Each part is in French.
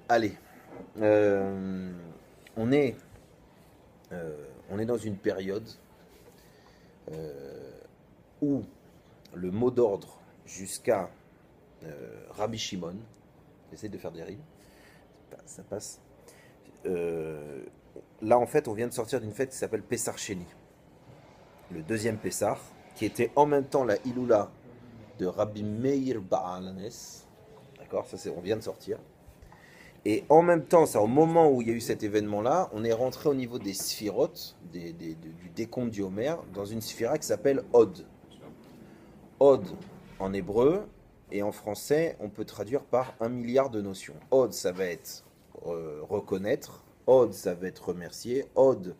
Allez, euh, on est, on est dans une période euh, où le mot d'ordre jusqu'à Rabbi Shimon, j'essaie de faire des rimes, ça passe. Euh, Là, en fait, on vient de sortir d'une fête qui s'appelle Pessar Sheni, le deuxième Pessar, qui était en même temps la Iloula de Rabbi Meir Baalanes. D'accord, ça c'est, on vient de sortir. Et en même temps, c'est au moment où il y a eu cet événement-là, on est rentré au niveau des sphirotes, du décompte du Homer, dans une sphira qui s'appelle Od. Od en hébreu et en français, on peut traduire par 1 milliard de notions. Od, ça va être reconnaître. Od, ça va être remercier. Od,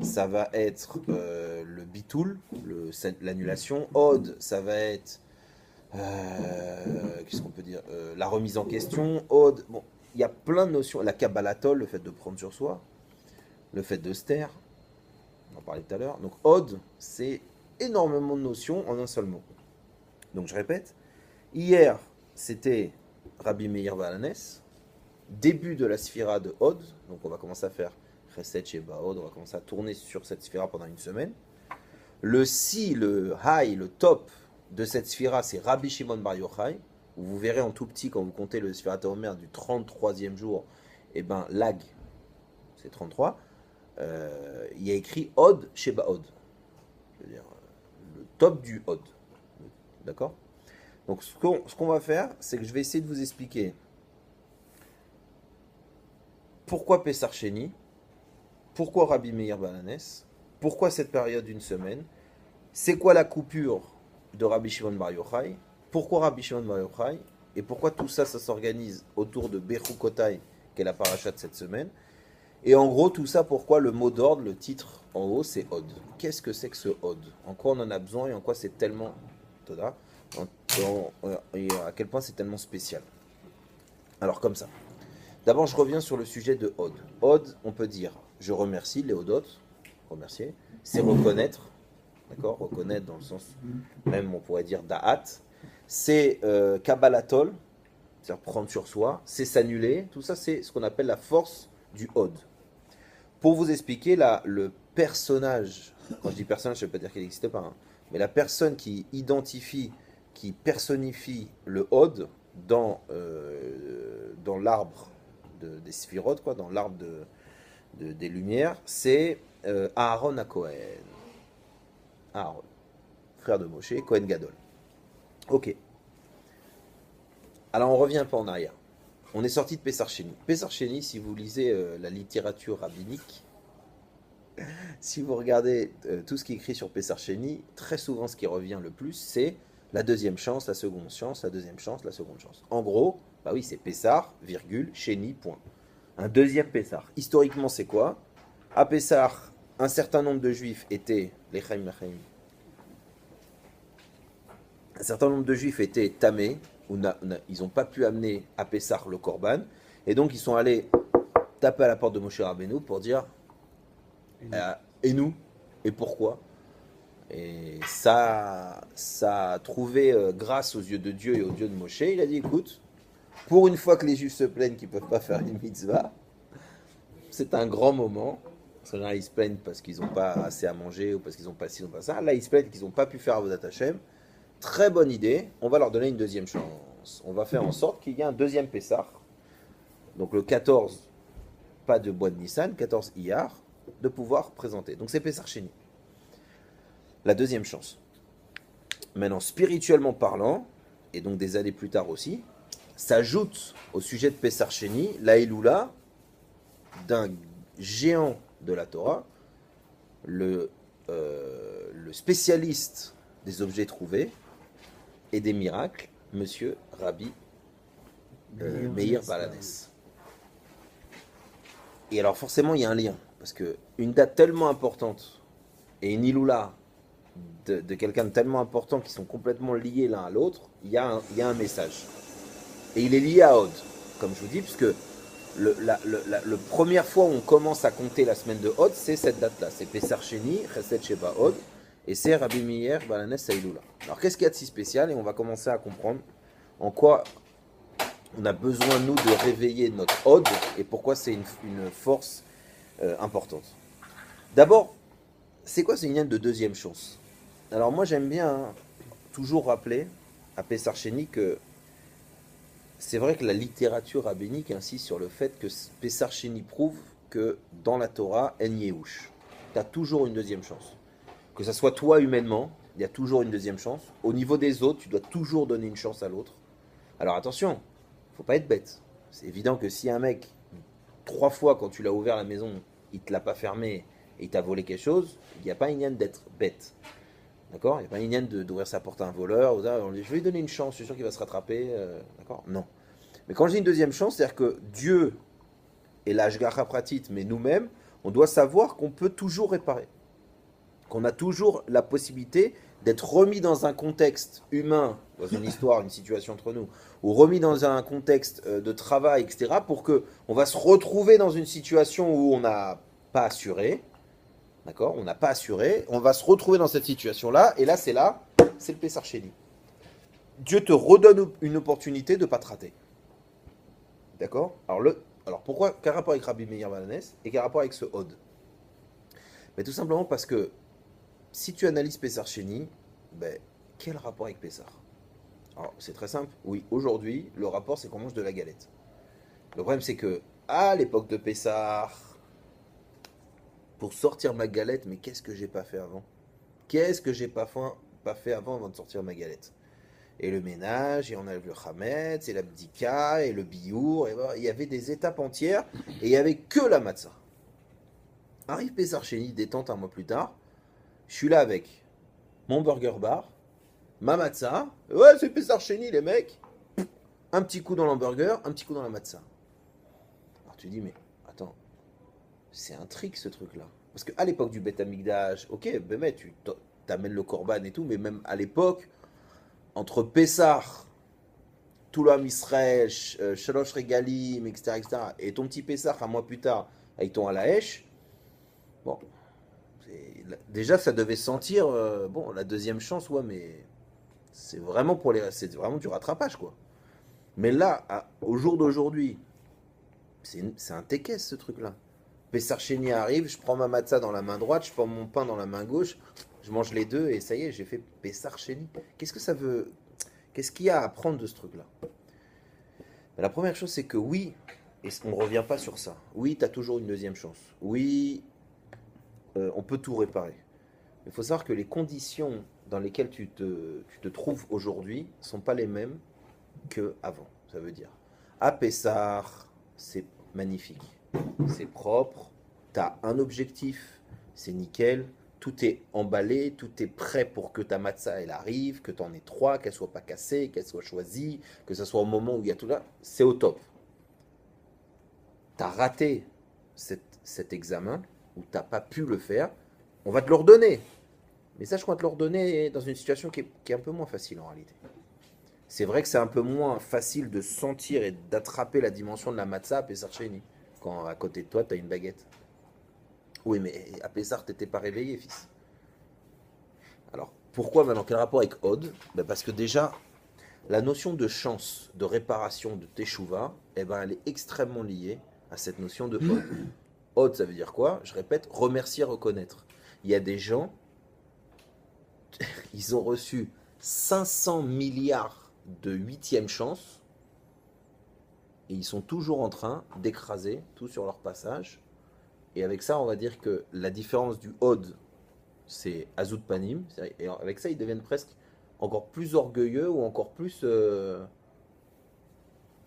ça va être le bitoul, l'annulation. Od, ça va être qu'est-ce qu'on peut dire, la remise en question. Od, bon, il y a plein de notions. La kabbalatol, le fait de prendre sur soi, le fait de se taire, on en parlait tout à l'heure. Donc Od, c'est énormément de notions en un seul mot. Donc je répète, hier c'était Rabbi Meir Balanes, début de la sphira de Od, donc on va commencer à faire Chesed Sheba Od, on va commencer à tourner sur cette sphira pendant une semaine. Le si, le high, le top de cette sphira, c'est Rabbi Shimon Bar Yochai, où vous verrez en tout petit, quand vous comptez le Sfirat HaOmer du 33e jour, et ben lag, c'est 33, il y a écrit Od Sheba Od, c'est-à-dire le top du Od. D'accord? Donc ce qu'on va faire, c'est que je vais essayer de vous expliquer pourquoi Pessar Sheni, pourquoi Rabbi Meir Balanes, pourquoi cette période d'une semaine, c'est quoi la coupure de Rabbi Shimon Bar Yochai, pourquoi Rabbi Shimon Bar Yochai, et pourquoi tout ça, ça s'organise autour de Bechukotai, qui est la paracha de cette semaine. Et en gros, tout ça, pourquoi le mot d'ordre, le titre en haut, c'est Od. Qu'est-ce que c'est que ce Od? En quoi on en a besoin et en quoi c'est tellement... et à quel point c'est tellement spécial. Alors comme ça. D'abord, je reviens sur le sujet de Od. Od, on peut dire je remercie, Léodot, remercier, c'est reconnaître, d'accord? Reconnaître dans le sens, même on pourrait dire Da'at. C'est Kabbalatol, c'est-à-dire prendre sur soi, c'est s'annuler. Tout ça, c'est ce qu'on appelle la force du Od. Pour vous expliquer, là, le personnage, quand je dis personnage, ça ne veut pas dire qu'il n'existe pas, hein, mais la personne qui identifie, qui personnifie le Od dans l'arbre des sphirotes, quoi, dans l'arbre des lumières, c'est Aaron à Cohen. Aaron, frère de Moshe, Cohen Gadol. Ok. Alors on revient un peu en arrière. On est sorti de Pessar Sheni. Pessar Sheni, si vous lisez la littérature rabbinique, si vous regardez tout ce qui est écrit sur Pessar Sheni, très souvent ce qui revient le plus, c'est la deuxième chance, la seconde chance, la deuxième chance, la seconde chance. En gros, bah oui, c'est Pessar, virgule, Sheni, point. Un deuxième Pessar. Historiquement, c'est quoi? À Pessar, un certain nombre de juifs étaient, un certain nombre de juifs étaient tamés, ou ils n'ont pas pu amener à Pessar le Corban, et donc ils sont allés taper à la porte de Moshe Rabbeinu pour dire et nous, et pourquoi? Et ça a trouvé grâce aux yeux de Dieu et aux yeux de Moshe. Il a dit écoute, pour une fois que les juifs se plaignent qu'ils ne peuvent pas faire une mitzvah, c'est un grand moment. Parce que là, ils se plaignent parce qu'ils n'ont pas assez à manger ou parce qu'ils n'ont pas ci ou pas ça. Là, ils se plaignent qu'ils n'ont pas pu faire Avodat Hashem. Très bonne idée, on va leur donner une deuxième chance. On va faire en sorte qu'il y ait un deuxième Pessah. Donc le 14, pas de bois de Nissan, 14 Iyar, de pouvoir présenter. Donc c'est Pessah Sheni. La deuxième chance. Maintenant, spirituellement parlant, et donc des années plus tard aussi, s'ajoute au sujet de Pessah Sheni la Eloula d'un géant de la Torah, le spécialiste des objets trouvés et des miracles, Monsieur Rabbi Meir Balanes. Et alors forcément, il y a un lien, parce que une date tellement importante et une Iloula de quelqu'un de tellement important qui sont complètement liés l'un à l'autre, il y a un message. Et il est lié à Od, comme je vous dis, puisque la première fois où on commence à compter la semaine de Od, c'est cette date-là. C'est Pessar Sheni, Chesed Sheba Od, et c'est Rabbi Meir Balanes Saïloula. Alors qu'est-ce qu'il y a de si spécial? Et on va commencer à comprendre en quoi on a besoin, nous, de réveiller notre ode et pourquoi c'est une force importante. D'abord, c'est quoi ce lien de deuxième chance? Alors moi j'aime bien toujours rappeler à Pessar Sheni que c'est vrai que la littérature rabbinique insiste sur le fait que Pessar Sheni prouve que dans la Torah, en Yehush, tu as toujours une deuxième chance. Que ça soit toi humainement, il y a toujours une deuxième chance. Au niveau des autres, tu dois toujours donner une chance à l'autre. Alors attention, faut pas être bête. C'est évident que si un mec, 3 fois quand tu l'as ouvert la maison, il te l'a pas fermé et il t'a volé quelque chose, il n'y a pas une liane d'être bête. D'accord? Il n'y a pas une liane d'ouvrir sa porte à un voleur. Je vais lui donner une chance, je suis sûr qu'il va se rattraper. D'accord? Non. Mais quand je dis une deuxième chance, c'est-à-dire que Dieu et l'Ashgacha Pratit, mais nous-mêmes, on doit savoir qu'on peut toujours réparer. Qu'on a toujours la possibilité d'être remis dans un contexte humain, dans une histoire, une situation entre nous, ou remis dans un contexte de travail, etc., pour que on va se retrouver dans une situation où on n'a pas assuré, d'accord? On n'a pas assuré, on va se retrouver dans cette situation-là, et là, c'est le Pessar Sheni. Dieu te redonne une opportunité de ne pas te rater. D'accord? Alors pourquoi? Quel rapport avec Rabbi Meir Balanès et quel rapport avec ce Ode? Mais tout simplement parce que si tu analyses Pessar Sheni, ben, quel rapport avec Pessar? Alors, c'est très simple. Oui, aujourd'hui, le rapport, c'est qu'on mange de la galette. Le problème, c'est que, à l'époque de Pessar, pour sortir ma galette, mais qu'est-ce que j'ai pas fait avant? Qu'est-ce que j'ai pas fait avant de sortir ma galette? Et le ménage, et on a le chametz, et la bdika, et le biour, et il y avait des étapes entières, et il n'y avait que la matzah. Arrive Pessar Sheni, détente un mois plus tard, je suis là avec mon burger bar, ma matzah. Ouais, c'est Pessar Sheni, les mecs. Un petit coup dans l'hamburger, un petit coup dans la matzah. Alors tu dis, mais attends, c'est un trick ce truc-là. Parce qu'à l'époque du Beth Amikdash, ok, ben mais tu t'amènes le korban et tout, mais même à l'époque, entre Pessar, tout l'homme Israël, Shalosh Regalim, etc., et ton petit Pessar un mois plus tard, avec ton Alaesh, bon, déjà ça devait sentir, bon, la deuxième chance, ouais, mais c'est vraiment du rattrapage, quoi. Mais là, au jour d'aujourd'hui, c'est un tekes ce truc-là. Pessar Sheni arrive, je prends ma matzah dans la main droite, je prends mon pain dans la main gauche, je mange les deux et ça y est, j'ai fait Pessar Sheni. Qu'est-ce que ça veut? Qu'est-ce qu'il y a à apprendre de ce truc-là? La première chose, c'est que oui, et on ne revient pas sur ça. Oui, tu as toujours une deuxième chance. Oui, on peut tout réparer. Il faut savoir que les conditions dans lesquelles tu te trouves aujourd'hui ne sont pas les mêmes qu'avant. Ça veut dire, à Pessar, c'est magnifique, c'est propre, tu as un objectif, c'est nickel, tout est emballé, tout est prêt pour que ta matzah elle arrive, que tu en aies 3, qu'elle soit pas cassée, qu'elle soit choisie, que ce soit au moment où il y a tout là, c'est au top. Tu as raté cet examen, ou tu n'as pas pu le faire, on va te le redonner. Mais sache qu'on va te le redonner dans une situation qui est un peu moins facile en réalité. C'est vrai que c'est un peu moins facile de sentir et d'attraper la dimension de la matzah à Pessar Sheni, quand à côté de toi, tu as une baguette. Oui, mais à Pessar, tu n'étais pas réveillé, fils. Alors, pourquoi maintenant? Quel rapport avec Od? Parce que déjà, la notion de chance, de réparation, de teshuva, elle est extrêmement liée à cette notion de Od. Od, ça veut dire quoi? Je répète, remercier, reconnaître. Il y a des gens, ils ont reçu 500 milliards de huitième chance et ils sont toujours en train d'écraser tout sur leur passage. Et avec ça, on va dire que la différence du Od, c'est Azout Panim. Et avec ça, ils deviennent presque encore plus orgueilleux ou encore plus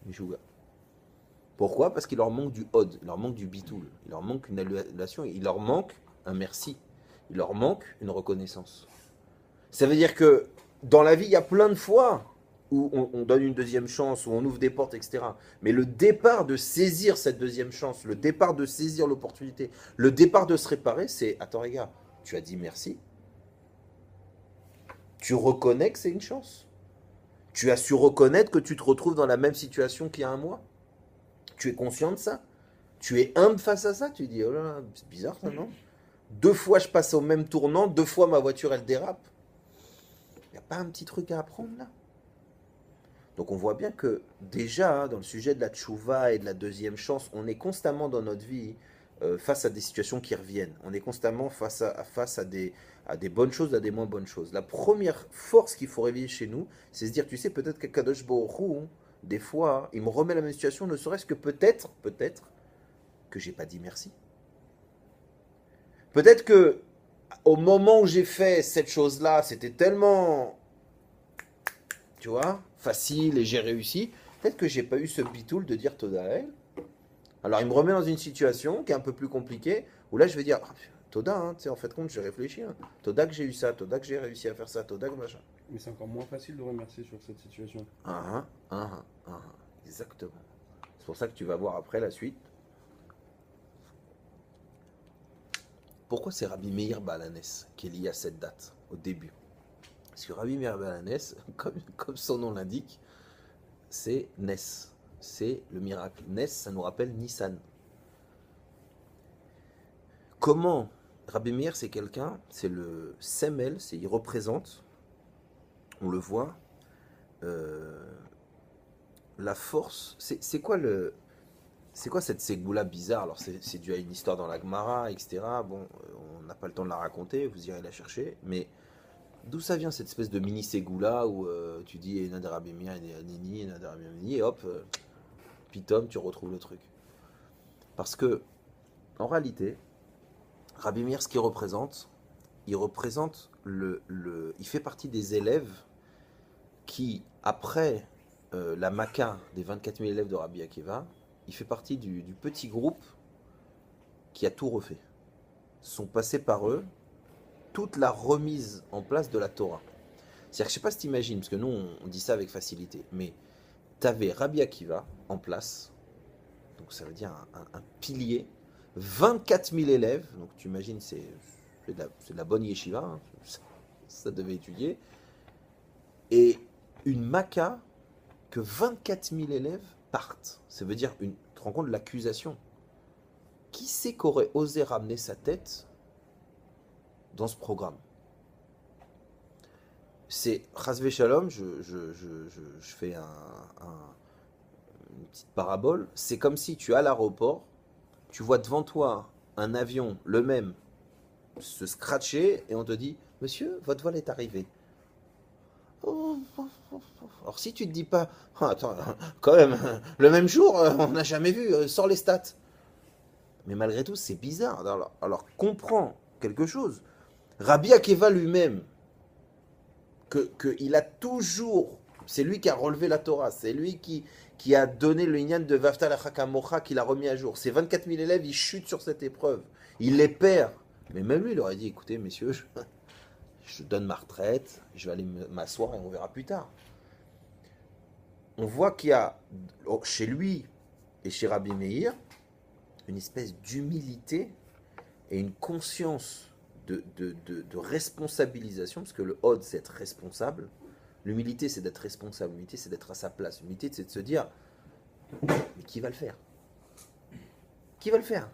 Mishuga. Pourquoi? Parce qu'il leur manque du Od, il leur manque du Bitoul, il leur manque une annulation, il leur manque un merci, il leur manque une reconnaissance. Ça veut dire que dans la vie, il y a plein de fois où on donne une deuxième chance, où on ouvre des portes, etc. Mais le départ de saisir cette deuxième chance, le départ de saisir l'opportunité, le départ de se réparer, c'est, attends les gars, tu as dit merci. Tu reconnais que c'est une chance. Tu as su reconnaître que tu te retrouves dans la même situation qu'il y a un mois. Tu es conscient de ça. Tu es humble face à ça. Tu dis, oh là là, c'est bizarre ça, non? 2 fois je passe au même tournant, 2 fois ma voiture elle dérape. Il n'y a pas un petit truc à apprendre là? Donc on voit bien que déjà, dans le sujet de la tchouva et de la deuxième chance, on est constamment dans notre vie face à des situations qui reviennent. On est constamment à des bonnes choses, à des moins bonnes choses. La première force qu'il faut réveiller chez nous, c'est se dire, tu sais, peut-être que Kadosh Baruch Hu, des fois, il me remet la même situation, ne serait-ce que peut-être, que j'ai pas dit merci. Peut-être que au moment où j'ai fait cette chose-là, c'était tellement, tu vois, facile et j'ai réussi. Peut-être que j'ai pas eu ce bitoul de dire Toda à elle. Alors il me remet dans une situation qui est un peu plus compliquée, où là je vais dire, ah, Toda, hein, tu sais, en fait compte, je réfléchis. Hein. Toda que j'ai eu ça, Toda que j'ai réussi à faire ça, Toda que machin. Mais c'est encore moins facile de remercier sur cette situation. Exactement. C'est pour ça que tu vas voir après la suite. Pourquoi c'est Rabbi Meir Balanès qui est lié à cette date, au début? Parce que Rabbi Meir Balanès, comme son nom l'indique, c'est Nes. C'est le miracle. Nes, ça nous rappelle Nissan. Comment Rabbi Meir, c'est quelqu'un, c'est le semel, il représente, on le voit, euh, la force. C'est quoi cette ségoula bizarre? Alors c'est dû à une histoire dans la Gemara, etc. Bon, on n'a pas le temps de la raconter, vous irez la chercher. Mais d'où ça vient cette espèce de mini ségoula où tu dis Nader Rabbi Meir, Nini, Nader Rabbi Nini, et hop, pitom, tu retrouves le truc. Parce que, en réalité, Rabbi Meir, ce qu'il représente, il fait partie des élèves qui, après la Maca des 24 000 élèves de Rabbi Akiva, il fait partie du petit groupe qui a tout refait. Sont passés par eux toute la remise en place de la Torah. C'est-à-dire que je ne sais pas si tu imagines, parce que nous on dit ça avec facilité, mais tu avais Rabbi Akiva en place, donc ça veut dire un pilier, 24 000 élèves, donc tu imagines c'est de la bonne yeshiva, hein, ça devait étudier, et une Maca que 24 000 élèves partent. Ça veut dire, tu te rends compte de l'accusation. Qui c'est qu'aurait osé ramener sa tête dans ce programme? C'est Chasvé Shalom, je fais une petite parabole. C'est comme si tu es à l'aéroport, tu vois devant toi un avion, le même, se scratcher, et on te dit, monsieur, votre vol est arrivé. Alors si tu te dis pas, ah, attends, quand même, le même jour, on n'a jamais vu, sors les stats. Mais malgré tout, c'est bizarre. Alors comprends quelque chose. Rabbi Akiva lui-même, il a toujours, c'est lui qui a relevé la Torah, c'est lui qui a donné le Inyan de Vafta Lachakamocha, qui l'a remis à jour. Ces 24 000 élèves, ils chutent sur cette épreuve. Il les perd. Mais même lui, il aurait dit, écoutez, messieurs, je donne ma retraite, je vais aller m'asseoir et on verra plus tard. On voit qu'il y a chez lui et chez Rabbi Meir une espèce d'humilité et une conscience de responsabilisation, parce que le Hod, c'est être responsable. L'humilité, c'est d'être responsable. L'humilité, c'est d'être à sa place. L'humilité, c'est de se dire, mais qui va le faire? Qui va le faire?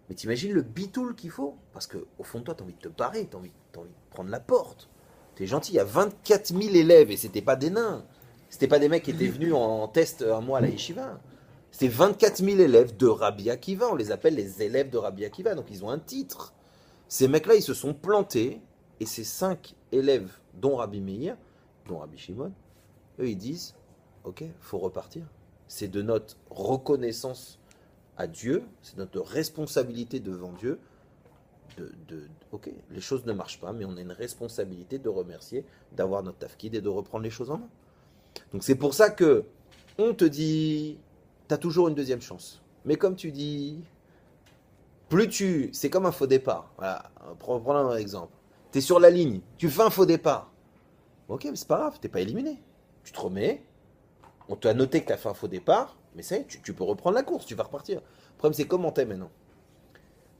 Mais t'imagines le bitoul qu'il faut? Parce qu'au fond de toi, t'as envie de te barrer, t'as envie de prendre la porte. T'es gentil, il y a 24 000 élèves, et c'était pas des nains. C'était pas des mecs qui étaient venus en test un mois à la yeshiva. C'était 24 000 élèves de Rabbi Akiva. On les appelle les élèves de Rabbi Akiva, donc ils ont un titre. Ces mecs-là, ils se sont plantés, et ces 5 élèves, dont Rabbi Meir, dont Rabbi Shimon, eux, ils disent, ok, faut repartir. C'est de notre reconnaissance à Dieu, c'est notre responsabilité devant Dieu. Ok, les choses ne marchent pas, mais on a une responsabilité de remercier, d'avoir notre tafkid et de reprendre les choses en main. Donc c'est pour ça que on te dit, t'as toujours une deuxième chance. Mais comme tu dis, c'est comme un faux départ. Voilà, prenons un exemple. T'es sur la ligne, tu fais un faux départ. Ok, mais c'est pas grave, t'es pas éliminé. Tu te remets, on t'a noté que t'as fait un faux départ, mais ça y est, tu peux reprendre la course, tu vas repartir. Le problème, c'est comment t'es maintenant.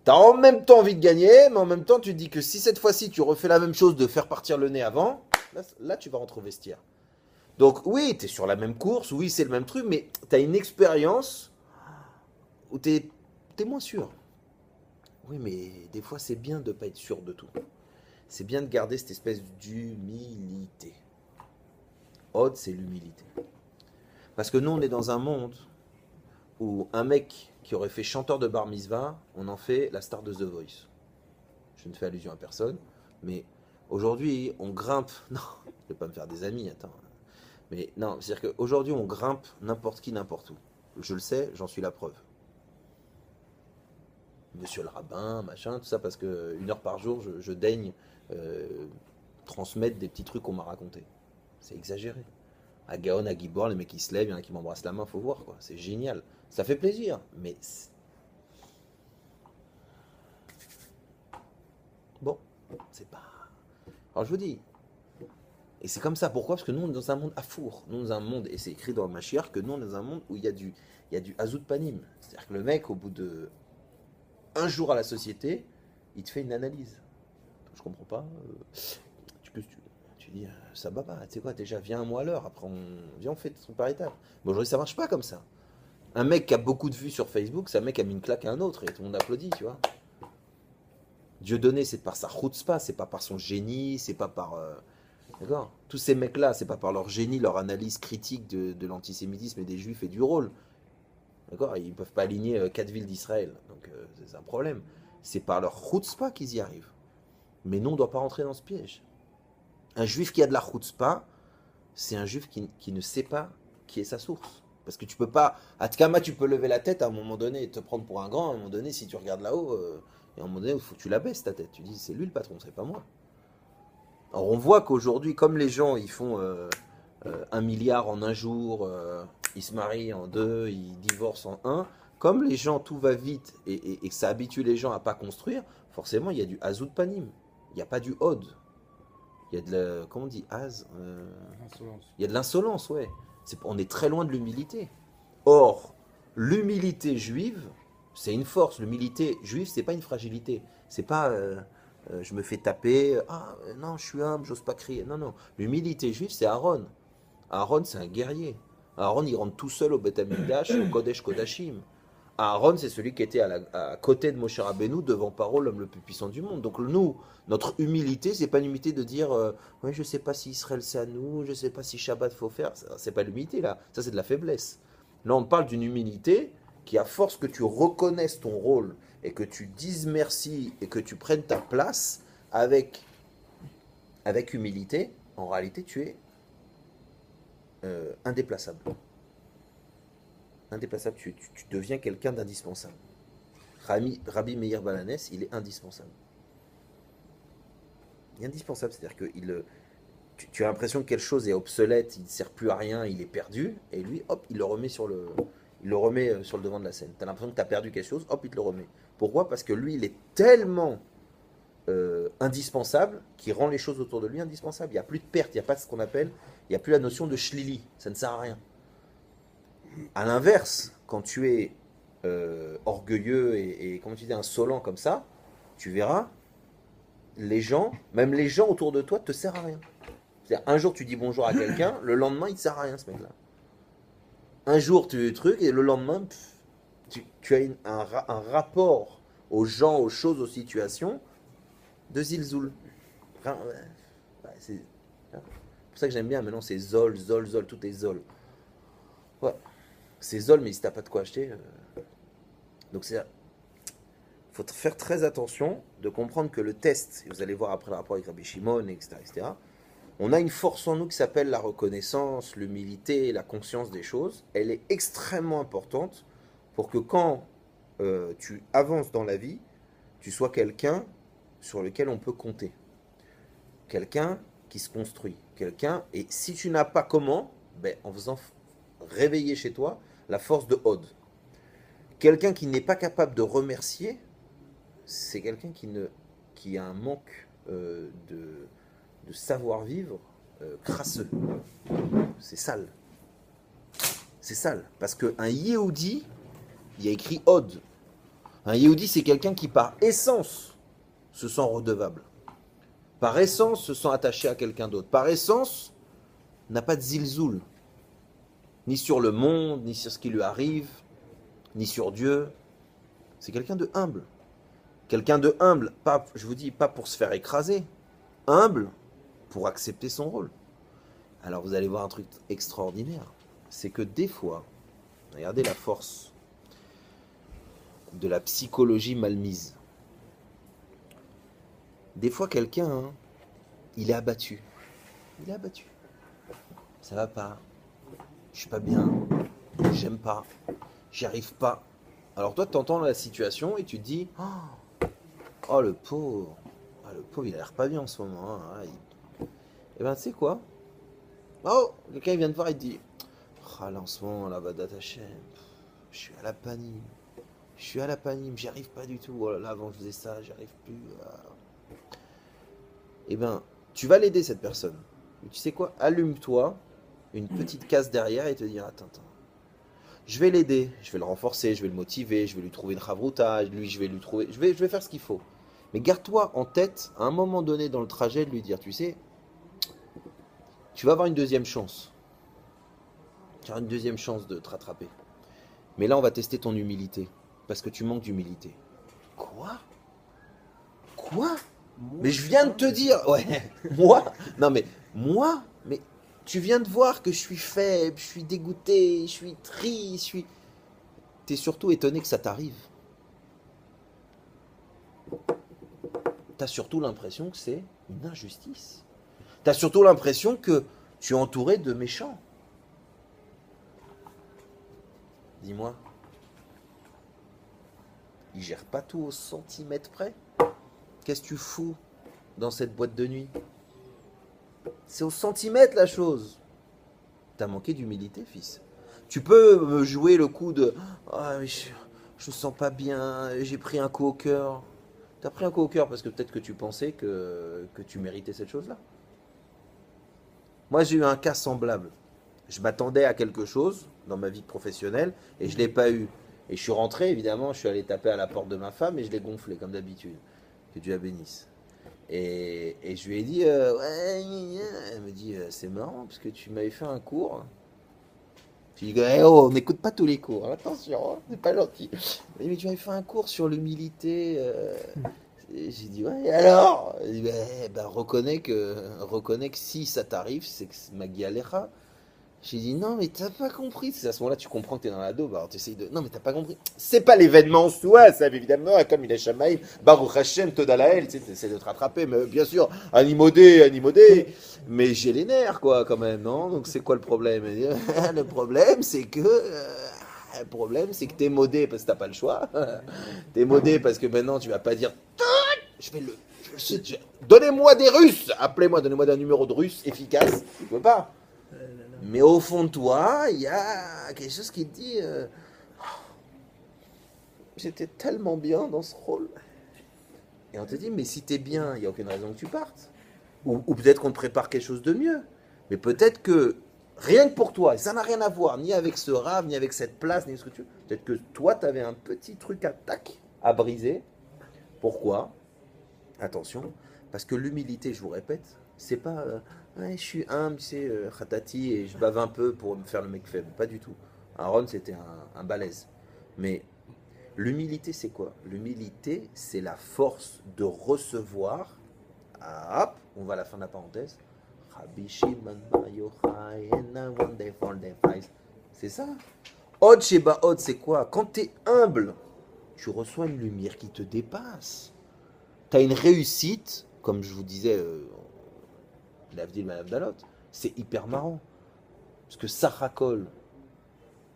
T'as en même temps envie de gagner, mais en même temps, tu te dis que si cette fois-ci, tu refais la même chose de faire partir le nez avant, là tu vas rentrer au vestiaire. Donc oui, t'es sur la même course, oui, c'est le même truc, mais t'as une expérience où t'es moins sûr. Oui, mais des fois, c'est bien de ne pas être sûr de tout. C'est bien de garder cette espèce d'humilité. Od, c'est l'humilité. Parce que nous, on est dans un monde où un mec qui aurait fait chanteur de bar mitzvah, on en fait la star de The Voice. Je ne fais allusion à personne, mais aujourd'hui, on grimpe. Non, je ne vais pas me faire des amis, attends. Mais non, c'est-à-dire qu'aujourd'hui, on grimpe n'importe qui, n'importe où. Je le sais, j'en suis la preuve. Monsieur le rabbin, machin, tout ça, parce que 1 heure par jour, je daigne transmettre des petits trucs qu'on m'a racontés. C'est exagéré. À Gaon, à Gibor, les mecs qui se lèvent, il y en a qui m'embrassent la main, faut voir, quoi. C'est génial. Ça fait plaisir, mais bon, c'est pas. Alors je vous dis, et c'est comme ça. Pourquoi? Parce que nous, on est dans un monde à four. Nous, on est dans un monde, et c'est écrit dans le Mashiach, que nous, on est dans un monde où il y a du Hazout Panim. C'est-à-dire que le mec, au bout de un jour à la société, il te fait une analyse. Je comprends pas. Tu dis, ça va pas, tu sais quoi, déjà, viens un mois à l'heure. Après, on fait son par étapes. Mais aujourd'hui, ça marche pas comme ça. Un mec qui a beaucoup de vues sur Facebook, c'est un mec qui a mis une claque à un autre, et tout le monde applaudit, tu vois. Dieu donné, c'est par sa chutzpah, c'est pas par son génie, c'est pas par. D'accord. Tous ces mecs-là, c'est pas par leur génie, leur analyse critique de l'antisémitisme et des juifs et du rôle. D'accord. Ils peuvent pas aligner 4 villes d'Israël. Donc c'est un problème. C'est par leur chutzpah qu'ils y arrivent. Mais nous, on ne doit pas rentrer dans ce piège. Un juif qui a de la chutzpah, c'est un juif qui ne sait pas qui est sa source. Parce que tu peux pas. À Tkama, tu peux lever la tête à un moment donné et te prendre pour un grand. À un moment donné, si tu regardes là-haut, et à un moment donné, il faut que tu la baisses ta tête. Tu dis, c'est lui le patron, c'est pas moi. Alors on voit qu'aujourd'hui, comme les gens, ils font 1 milliard en un jour, ils se marient en 2, ils divorcent en un. Comme les gens, tout va vite et que ça habitue les gens à pas construire, forcément, il y a du hazout panim. Il n'y a pas du hod. Il y a de la. Comment on dit haz Insolence. Il y a de l'insolence, ouais. On est très loin de l'humilité. Or, l'humilité juive, c'est une force. L'humilité juive, c'est pas une fragilité. C'est pas je me fais taper, non, je suis humble, j'ose pas crier. Non, non. L'humilité juive, c'est Aaron. Aaron, c'est un guerrier. Aaron, il rentre tout seul au Beth Amikdash, au Kodesh Kodashim. Aaron, c'est celui qui était à côté de Moshe Rabbeinu, devant Paro, l'homme le plus puissant du monde. Donc nous, notre humilité, c'est pas une humilité de dire ouais, je sais pas si Israël c'est à nous, je sais pas si Shabbat faut faire. C'est pas l'humilité là, ça c'est de la faiblesse. Là, on parle d'une humilité qui, à force que tu reconnaisses ton rôle et que tu dises merci et que tu prennes ta place avec humilité, en réalité, tu es indéplaçable. Indéplaçable, tu deviens quelqu'un d'indispensable. Rabbi Meir Balanès, il est indispensable. Il est indispensable, c'est-à-dire que tu as l'impression que quelque chose est obsolète, il ne sert plus à rien, il est perdu, et lui, hop, il le remet sur le devant de la scène. Tu as l'impression que tu as perdu quelque chose, hop, il te le remet. Pourquoi? Parce que lui, il est tellement indispensable qu'il rend les choses autour de lui indispensables. Il n'y a plus de perte, il n'y a pas ce qu'on appelle, il n'y a plus la notion de shlili, ça ne sert à rien. À l'inverse, quand tu es orgueilleux et comment tu dis, insolent comme ça, tu verras, les gens, même les gens autour de toi, te servent à rien. C'est-à-dire, un jour tu dis bonjour à quelqu'un, le lendemain il ne sert à rien ce mec-là. Un jour tu truc et le lendemain, tu as un rapport aux gens, aux choses, aux situations de zilzoul. C'est pour ça que j'aime bien maintenant, c'est zol, zol, zol, tout est zol. Ouais. C'est zol, mais si t'as pas de quoi acheter. Donc il faut faire très attention de comprendre que le test, et vous allez voir après le rapport avec Rabbi Shimon, etc., on a une force en nous qui s'appelle la reconnaissance, l'humilité, la conscience des choses. Elle est extrêmement importante pour que quand tu avances dans la vie, tu sois quelqu'un sur lequel on peut compter. Quelqu'un qui se construit. Quelqu'un, et si tu n'as pas comment, en faisant réveiller chez toi la force de Hod. Quelqu'un qui n'est pas capable de remercier, c'est quelqu'un qui a un manque de savoir-vivre crasseux. C'est sale. C'est sale. Parce qu'un Yehudi, il y a écrit Hod. Un Yehudi, c'est quelqu'un qui, par essence, se sent redevable. Par essence, se sent attaché à quelqu'un d'autre. Par essence, n'a pas de zilzoul. Ni sur le monde, ni sur ce qui lui arrive, ni sur Dieu. C'est quelqu'un de humble. Quelqu'un de humble, pas, je vous dis, pas pour se faire écraser. Humble pour accepter son rôle. Alors vous allez voir un truc extraordinaire. c'est que des fois, regardez la force de la psychologie mal mise. Des fois, quelqu'un, hein, il est abattu. Il est abattu. Ça va pas. Je suis pas bien. J'aime pas. J'y arrive pas. Alors toi, tu entends la situation et tu te dis, oh le pauvre. Ah, le pauvre, il a l'air pas bien en ce moment. Hein. Ah, eh ben, tu sais quoi? Oh, quelqu'un il vient te voir et te dit, ah là en ce moment, là, Badat Hashem, je suis à la panime. Je suis à la panime, j'y arrive pas du tout. Oh là là, avant je faisais ça, j'y arrive plus. Ah. Eh ben, tu vas l'aider cette personne. Mais tu sais quoi? Allume-toi une petite case derrière et te dire, attends. Je vais l'aider, je vais le renforcer, je vais le motiver, je vais lui trouver une chavruta, lui je vais lui trouver, je vais faire ce qu'il faut. Mais garde-toi en tête, à un moment donné dans le trajet, de lui dire, tu sais, tu vas avoir une deuxième chance. Tu auras une deuxième chance de te rattraper. Mais là, on va tester ton humilité. Parce que tu manques d'humilité. Quoi? Quoi? Mais je viens de te dire, ouais, moi? Non mais, moi? Mais tu viens de voir que je suis faible, je suis dégoûté, je suis triste, je suis... T'es surtout étonné que ça t'arrive. T'as surtout l'impression que c'est une injustice. T'as surtout l'impression que tu es entouré de méchants. Dis-moi, ils gèrent pas tout au centimètre près? Qu'est-ce que tu fous dans cette boîte de nuit? C'est au centimètre la chose. T'as manqué d'humilité, fils. Tu peux me jouer le coup de ah, mais je me sens pas bien, j'ai pris un coup au cœur. T'as pris un coup au cœur parce que peut-être que tu pensais que tu méritais cette chose-là. Moi, j'ai eu un cas semblable. Je m'attendais à quelque chose dans ma vie professionnelle et je ne l'ai pas eu. Et je suis rentré, évidemment, je suis allé taper à la porte de ma femme et je l'ai gonflé, comme d'habitude. Que Dieu la bénisse. Et je lui ai dit, ouais, elle me dit, c'est marrant parce que tu m'avais fait un cours. Je lui ai dit, eh oh, on n'écoute pas tous les cours, hein, attention, hein, c'est pas gentil. Mais tu m'avais fait un cours sur l'humilité. J'ai dit, ouais, et alors? Il dit, ben, reconnais que si ça t'arrive, c'est que c'est Magui Alecha. J'ai dit, non, mais t'as pas compris. C'est à ce moment-là, tu comprends que t'es dans la daube. Alors, t'essayes de. Non, mais t'as pas compris. C'est pas l'événement en soi, ça, évidemment. Comme il est Shamaïm, Baruch Hashem, Todalael. Tu sais, t'essaies de te rattraper. Mais bien sûr, animodé. Mais j'ai les nerfs, quoi, quand même, non? Donc, c'est quoi le problème? Le problème, c'est que. Le problème, c'est que t'es modé parce que t'as pas le choix. T'es modé parce que maintenant, tu vas pas dire. Je vais le. Donnez-moi des Russes. Appelez-moi, donnez-moi un numéro de Russe efficace. Tu peux pas. Mais au fond de toi, il y a quelque chose qui te dit j'étais tellement bien dans ce rôle. Et on te dit, mais si t'es bien, il n'y a aucune raison que tu partes. Ou peut-être qu'on te prépare quelque chose de mieux. Mais peut-être que, rien que pour toi, ça n'a rien à voir, ni avec ce rave, ni avec cette place, ni ce que tu veux. Peut-être que toi, tu avais un petit truc à briser. Pourquoi? Attention, parce que l'humilité, je vous répète, c'est pas ouais, je suis humble, tu sais, khatati, et je bave un peu pour me faire le mec faible. Pas du tout. Aaron, c'était un balèze. Mais l'humilité, c'est quoi? L'humilité, c'est la force de recevoir. Ah, hop, on va à la fin de la parenthèse. Rabbi Shimon Bar Yochai, and I one day for the fight. C'est ça. Od Sheba Od, c'est quoi? Quand tu es humble, tu reçois une lumière qui te dépasse. Tu as une réussite, comme je vous disais, l'Avdil Madame Dalot, c'est hyper marrant. Parce que Sarrakol,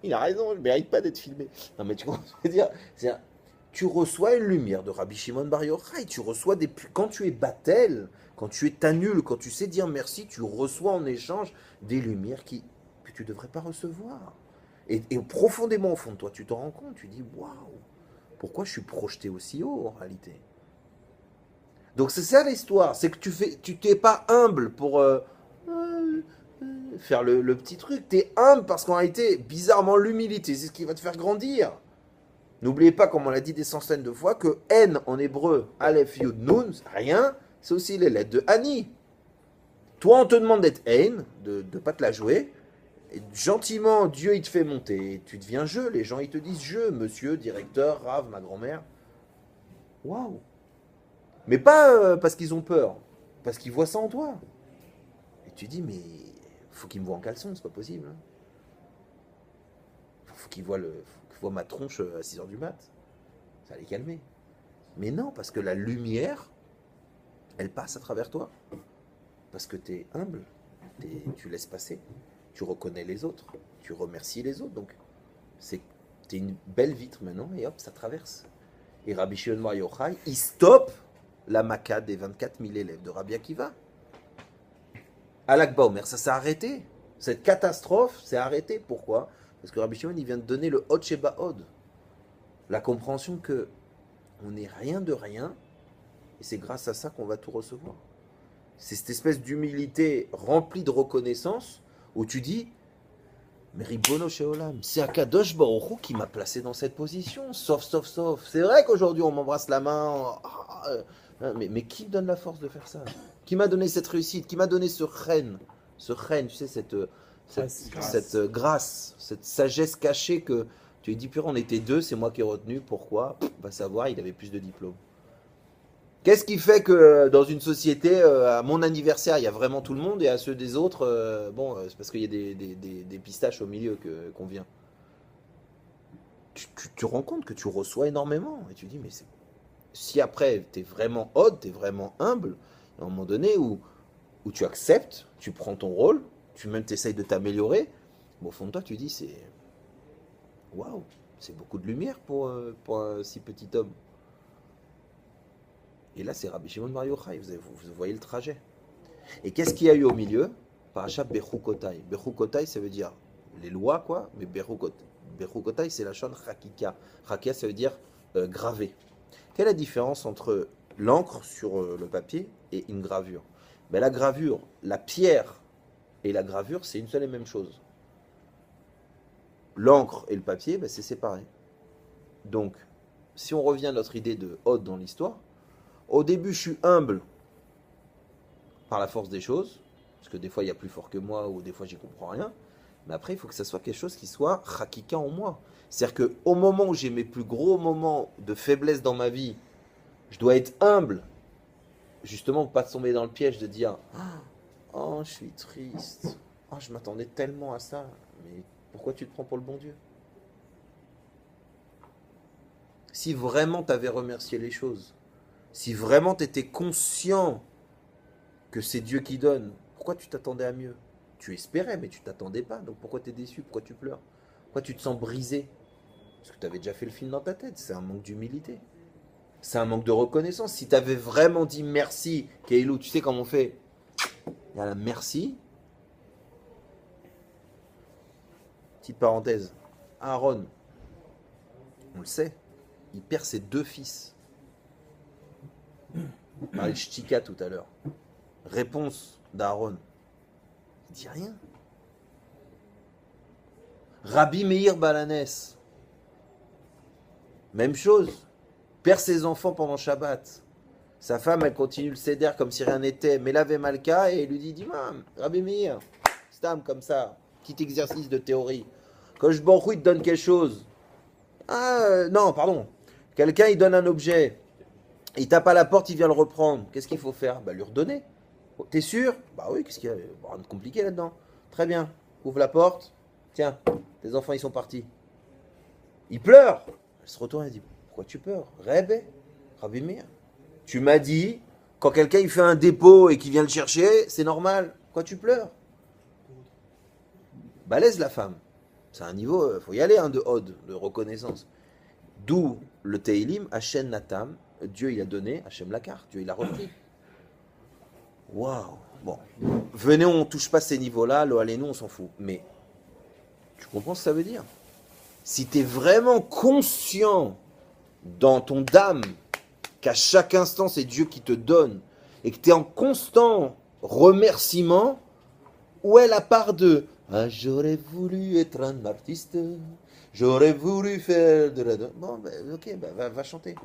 il a raison, je ne mérite pas d'être filmé. Non, mais tu comprends ce que je veux dire? Tu reçois une lumière de Rabbi Shimon Bar Yochai, tu reçois des. Quand tu es battel, quand tu es tanul, quand tu sais dire merci, tu reçois en échange des lumières que tu ne devrais pas recevoir. Et profondément au fond de toi, tu t'en rends compte, tu dis waouh, pourquoi je suis projeté aussi haut en réalité? Donc c'est ça l'histoire, c'est que tu t'es pas humble pour faire le petit truc. Tu es humble parce qu'en réalité, bizarrement, l'humilité, c'est ce qui va te faire grandir. N'oubliez pas, comme on l'a dit des centaines de fois, que N en hébreu, Aleph, Yud, Nun, rien, c'est aussi les lettres de Ani. Toi, on te demande d'être N, de ne pas te la jouer, et gentiment, Dieu, il te fait monter. Et tu deviens je, les gens, ils te disent je, monsieur, directeur, rave, ma grand-mère. Waouh! Mais pas parce qu'ils ont peur, parce qu'ils voient ça en toi. Et tu dis, mais faut qu'ils me voient en caleçon, c'est pas possible. Hein. faut qu'il voit ma tronche à 6h du mat. Ça va les calmer. Mais non, parce que la lumière, elle passe à travers toi. Parce que tu es humble, tu laisses passer, tu reconnais les autres, tu remercies les autres. Donc, tu es une belle vitre maintenant, et hop, ça traverse. Et Rabbi Shimon Bar Yochai, il stoppe la Makkah des 24 000 élèves de Rabbi Akiva. À l'Akba Omer, ça s'est arrêté. Cette catastrophe s'est arrêtée. Pourquoi? Parce que Rabbi Shimon, il vient de donner le Hod Sheba Hod. La compréhension que on n'est rien de rien, et c'est grâce à ça qu'on va tout recevoir. C'est cette espèce d'humilité remplie de reconnaissance, où tu dis, mais Ribono Sheolam, c'est Akadosh Baruch Hu qui m'a placé dans cette position, sauf. C'est vrai qu'aujourd'hui on m'embrasse la main, mais qui me donne la force de faire ça? Qui m'a donné cette réussite? Qui m'a donné ce chen, tu sais, cette grâce, cette sagesse cachée que tu lui dis, purée, on était deux, c'est moi qui ai retenu, pourquoi? Va savoir, il avait plus de diplômes. Qu'est-ce qui fait que dans une société, à mon anniversaire, il y a vraiment tout le monde et à ceux des autres, c'est parce qu'il y a des pistaches au milieu qu'on vient. Tu te rends compte que tu reçois énormément et tu dis, mais si après tu es vraiment haute, tu es vraiment humble, à un moment donné où tu acceptes, tu prends ton rôle, tu même t'essayes de t'améliorer, au fond de toi tu dis, c'est waouh, c'est beaucoup de lumière pour un si petit homme. Et là, c'est Rabbi Shimon Bar Yochai, vous voyez le trajet. Et qu'est-ce qu'il y a eu au milieu? Parashat Bechukotai. Bechukotai, ça veut dire les lois, quoi, mais Bechukotai, c'est la chaîne Chakika. Chakika, ça veut dire gravé. Quelle est la différence entre l'encre sur le papier et une gravure? La gravure, la pierre et la gravure, c'est une seule et même chose. L'encre et le papier, c'est séparé. Donc, si on revient à notre idée de Hod dans l'histoire, au début, je suis humble par la force des choses, parce que des fois, il y a plus fort que moi, ou des fois, j'y comprends rien. Mais après, il faut que ça soit quelque chose qui soit chakika en moi. C'est-à-dire qu'au moment où j'ai mes plus gros moments de faiblesse dans ma vie, je dois être humble, justement, pour ne pas tomber dans le piège de dire « Oh, je suis triste. Oh, je m'attendais tellement à ça. Mais pourquoi tu te prends pour le bon Dieu ?» Si vraiment tu avais remercié les choses, si vraiment tu étais conscient que c'est Dieu qui donne, pourquoi tu t'attendais à mieux? Tu espérais, mais tu t'attendais pas. Donc pourquoi tu es déçu? Pourquoi tu pleures? Pourquoi tu te sens brisé? Parce que tu avais déjà fait le film dans ta tête. C'est un manque d'humilité. C'est un manque de reconnaissance. Si tu avais vraiment dit merci, Keilou, tu sais comment on fait? Il y a la merci. Petite parenthèse. Aaron, on le sait, il perd ses 2 fils. On parlait de Shtika tout à l'heure. Réponse d'Aaron. Il dit rien. Rabbi Meir Balanès. Même chose. Perd ses enfants pendant Shabbat. Sa femme, elle continue le seder comme si rien n'était. Mais l'avait Malka et il lui dit, dis-moi, Rabbi Meir, stam comme ça, petit exercice de théorie. Quand je Baruch Hu, il te donne quelque chose. Non, pardon. Quelqu'un, il donne un objet. Il tape à la porte, il vient le reprendre. Qu'est-ce qu'il faut faire? Lui redonner. T'es sûr? Bah oui, qu'est-ce qu'il y a? Rien de compliqué là-dedans. Très bien. Ouvre la porte. Tiens, tes enfants, ils sont partis. Il pleure. Elle se retourne et dit, pourquoi tu pleures? Rebbe, Rabbi Meir. Tu m'as dit, quand quelqu'un il fait un dépôt et qu'il vient le chercher, c'est normal. Pourquoi tu pleures? Balèze la femme. C'est un niveau, faut y aller, de Hod, de reconnaissance. D'où le Teilim, Hachem Natam, Dieu il a donné, Hachem la carte, Dieu il a repris. Waouh. Bon, venez, on ne touche pas ces niveaux-là, allez, nous on s'en fout. Mais tu comprends ce que ça veut dire? Si tu es vraiment conscient dans ton âme qu'à chaque instant c'est Dieu qui te donne et que tu es en constant remerciement, où est la part de j'aurais voulu être un artiste, j'aurais voulu faire de la... Bon, ok, va chanter.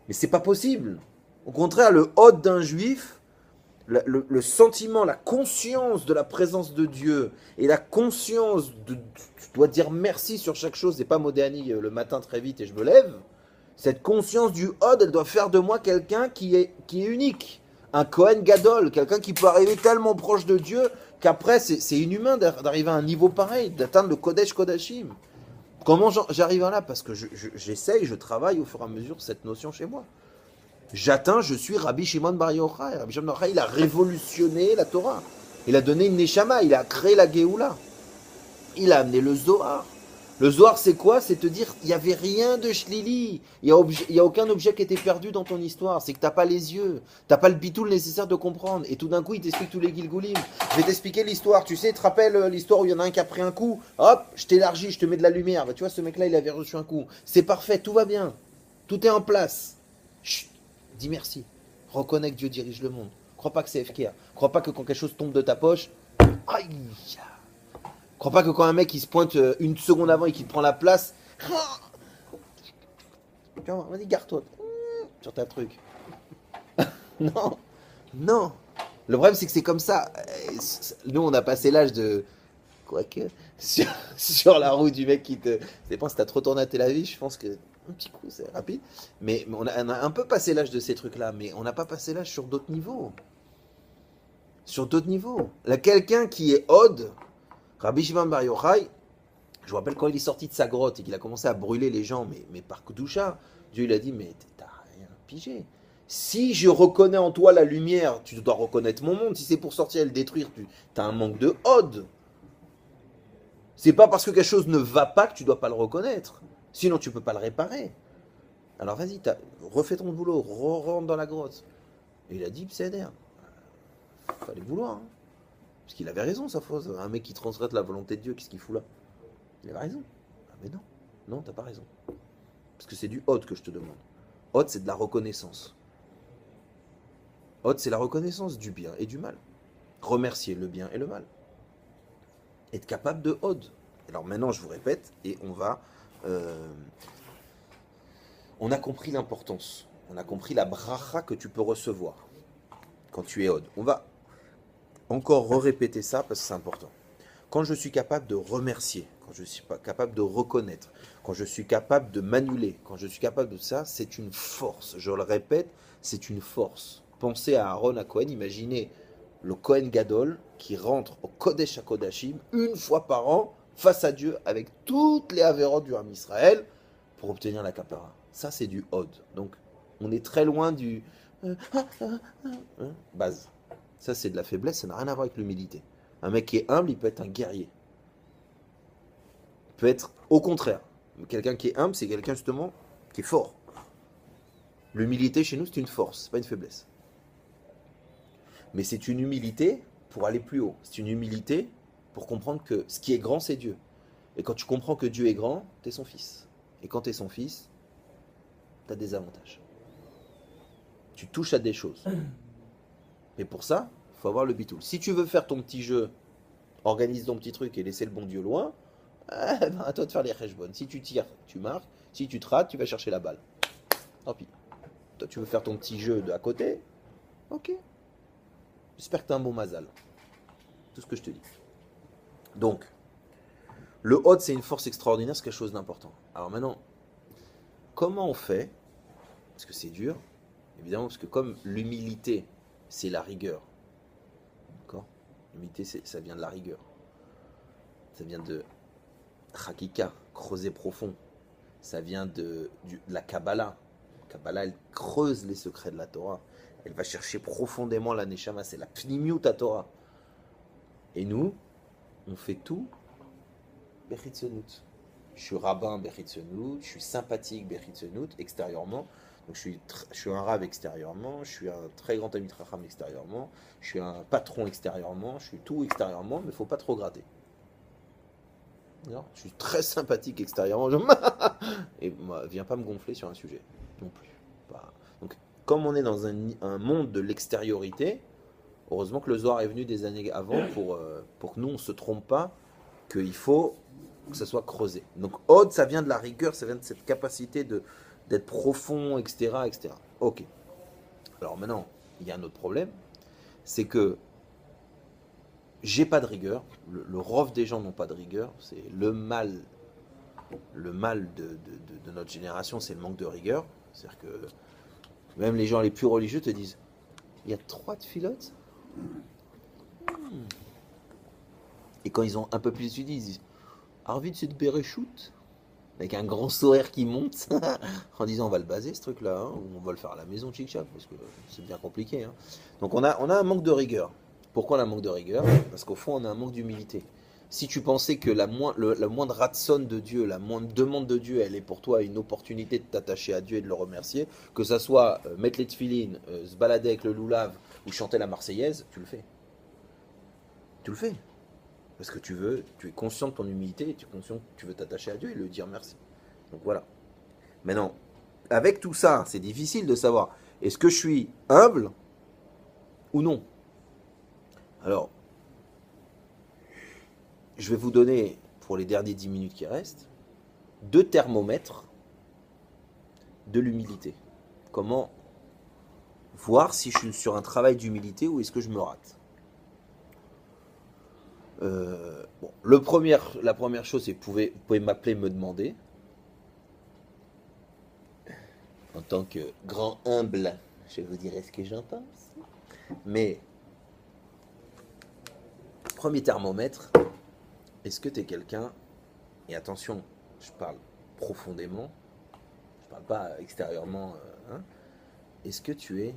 Mais c'est pas possible. Au contraire, le Hod d'un juif, le sentiment, la conscience de la présence de Dieu et la conscience de... Tu dois dire merci sur chaque chose, c'est pas Modéani le matin très vite et je me lève. Cette conscience du Hod, elle doit faire de moi quelqu'un qui est unique. Un Kohen Gadol, quelqu'un qui peut arriver tellement proche de Dieu qu'après, c'est inhumain d'arriver à un niveau pareil, d'atteindre le Kodesh Kodashim. Comment j'arrive à là? Parce que j'essaye, je travaille au fur et à mesure cette notion chez moi. J'atteins, je suis Rabbi Shimon Bar Yochai. Rabbi Shimon Bar Yochai, il a révolutionné la Torah. Il a donné une Neshama, il a créé la Géoula. Il a amené le Zohar. Le Zohar, c'est quoi? C'est te dire, il n'y avait rien de shlili. Il n'y a aucun objet qui était perdu dans ton histoire. C'est que tu n'as pas les yeux. Tu n'as pas le bitoul nécessaire de comprendre. Et tout d'un coup, il t'explique tous les Gilgoulim. Je vais t'expliquer l'histoire. Tu sais, tu te rappelles l'histoire où il y en a un qui a pris un coup. Hop, je t'élargis, je te mets de la lumière. Bah, tu vois, ce mec-là, il avait reçu un coup. C'est parfait, tout va bien. Tout est en place. Chut, dis merci. Reconnais que Dieu dirige le monde. Crois pas que c'est FKR. Crois pas que quand quelque chose tombe de ta poche, aïe. Crois pas que quand un mec il se pointe une seconde avant et qu'il te prend la place, vas-y, garde-toi sur ta truc. Non, non. Le problème c'est que c'est comme ça. Nous on a passé l'âge de. Quoique, sur la roue du mec qui te. Ça dépend si t'as trop tourné à Tel Aviv, je pense que. Un petit coup, c'est rapide. Mais on a un peu passé l'âge de ces trucs-là, mais on n'a pas passé l'âge sur d'autres niveaux. Sur d'autres niveaux. Là, quelqu'un qui est odd. Rabbi Shimon Bar Yochai, je me rappelle quand il est sorti de sa grotte et qu'il a commencé à brûler les gens, mais par Kedusha, Dieu il a dit, mais t'as rien pigé. Si je reconnais en toi la lumière, tu dois reconnaître mon monde. Si c'est pour sortir et le détruire, tu as un manque de ode. C'est pas parce que quelque chose ne va pas que tu dois pas le reconnaître. Sinon tu peux pas le réparer. Alors vas-y, refais ton boulot, rentre dans la grotte. Et il a dit, c'est d'air. Fallait vouloir, hein. Parce qu'il avait raison, sa fausse. Un mec qui transgresse la volonté de Dieu, qu'est-ce qu'il fout là? Il avait raison. Ah mais non, non, t'as pas raison. Parce que c'est du hod que je te demande. Hod, c'est de la reconnaissance. Hod, c'est la reconnaissance du bien et du mal. Remercier le bien et le mal. Être capable de hod. Alors maintenant, je vous répète, et on a compris l'importance. On a compris la bracha que tu peux recevoir quand tu es hod. On va encore répéter ça parce que c'est important. Quand je suis capable de remercier, quand je suis capable de reconnaître, quand je suis capable de m'annuler, quand je suis capable de ça, c'est une force. Je le répète, c'est une force. Pensez à Aaron à Cohen, imaginez le Cohen Gadol qui rentre au Kodesh HaKodashim une fois par an face à Dieu avec toutes les avérotes du Ham Israël pour obtenir la kapara. Ça, c'est du hod. Donc, on est très loin du base. Ça, c'est de la faiblesse, ça n'a rien à voir avec l'humilité. Un mec qui est humble, il peut être un guerrier. Il peut être au contraire. Quelqu'un qui est humble, c'est quelqu'un justement qui est fort. L'humilité chez nous, c'est une force, c'est pas une faiblesse. Mais c'est une humilité pour aller plus haut. C'est une humilité pour comprendre que ce qui est grand, c'est Dieu. Et quand tu comprends que Dieu est grand, tu es son fils. Et quand tu es son fils, tu as des avantages. Tu touches à des choses. Mais pour ça, il faut avoir le bitoul. Si tu veux faire ton petit jeu, organise ton petit truc et laisser le bon Dieu loin, à toi de faire les cheshbon. Si tu tires, tu marques. Si tu te rates, tu vas chercher la balle. Tant pis. Toi, tu veux faire ton petit jeu de à côté. Ok. J'espère que tu as un bon mazal. Tout ce que je te dis. Donc, le hod, c'est une force extraordinaire, c'est quelque chose d'important. Alors maintenant, comment on fait? Parce que c'est dur, évidemment, parce que comme l'humilité, c'est la rigueur. D'accord? L'humilité, ça vient de la rigueur. Ça vient de Chakika, creuser profond. Ça vient de la Kabbalah. La Kabbalah, elle creuse les secrets de la Torah. Elle va chercher profondément la Neshama. C'est la Pnimiut à Torah. Et nous, on fait tout Bechitzonut. Je suis rabbin Bechitzonut, je suis sympathique Bechitzonut extérieurement. Donc je suis un rave extérieurement, je suis un très grand ami Tracham extérieurement, je suis un patron extérieurement, je suis tout extérieurement, mais il ne faut pas trop gratter. Non, je suis très sympathique extérieurement, et moi, viens pas me gonfler sur un sujet, non plus. Donc comme on est dans un monde de l'extériorité, heureusement que le Zohar est venu des années avant pour que nous on ne se trompe pas, qu'il faut que ça soit creusé. Donc Hod, ça vient de la rigueur, ça vient de cette capacité d'être profond, etc., etc. Ok. Alors maintenant, il y a un autre problème, c'est que j'ai pas de rigueur. Le rov des gens n'ont pas de rigueur. C'est le mal. Le mal de notre génération, c'est le manque de rigueur. C'est-à-dire que même les gens les plus religieux te disent, il y a 3 tfilotes. Et quand ils ont un peu plus étudié, ils disent, Arvid, c'est de Bereshut. avec un grand sourire qui monte, en disant on va le baser ce truc-là, hein, ou on va le faire à la maison chic-chac, parce que c'est bien compliqué. Hein. Donc on a un manque de rigueur. Pourquoi on a un manque de rigueur? Parce qu'au fond, on a un manque d'humilité. Si tu pensais que la moindre ratson de Dieu, la moindre demande de Dieu, elle est pour toi une opportunité de t'attacher à Dieu et de le remercier, que ça soit mettre les tefilines, se balader avec le loulav ou chanter la Marseillaise, tu le fais. Tu le fais. Parce que tu es conscient de ton humilité, et tu es conscient que tu veux t'attacher à Dieu et lui dire merci. Donc voilà. Maintenant, avec tout ça, c'est difficile de savoir est-ce que je suis humble ou non. Alors, je vais vous donner, pour les derniers 10 minutes qui restent, 2 thermomètres de l'humilité. Comment voir si je suis sur un travail d'humilité ou est-ce que je me rate. Bon, la première chose, c'est que vous pouvez m'appeler, me demander. En tant que grand humble, je vous dirai ce que j'en pense. Mais, premier thermomètre, est-ce que tu es quelqu'un, et attention, je parle profondément, je parle pas extérieurement, hein, est-ce que tu es